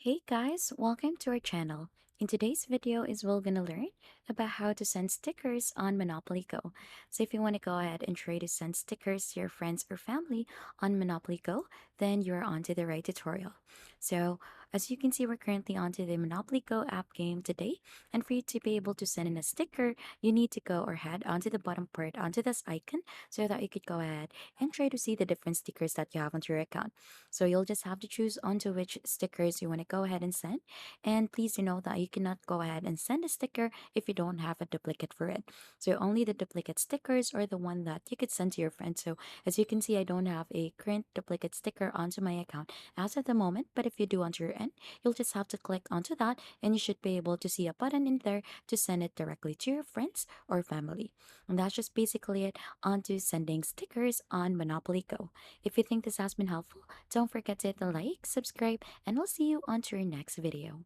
Hey guys, welcome to our channel. In today's video is we're gonna learn about how to send stickers on Monopoly Go. So if you want to go ahead and try to send stickers to your friends or family on Monopoly Go, then you're onto the right tutorial. So as you can see, we're currently onto the Monopoly Go app game today. And for you to be able to send in a sticker, you need to go or head onto the bottom part onto this icon so that you could go ahead and try to see the different stickers that you have onto your account. So you'll just have to choose onto which stickers you want to go ahead and send. And please do know that you cannot go ahead and send a sticker if you don't have a duplicate for it. So only the duplicate stickers are the one that you could send to your friends. So as you can see, I don't have a current duplicate sticker onto my account as of the moment. But if you do onto your end, you'll just have to click onto that and you should be able to see a button in there to send it directly to your friends or family. And that's just basically it onto sending stickers on Monopoly Go. If you think this has been helpful, don't forget to hit the like, subscribe, and we'll see you on to our next video.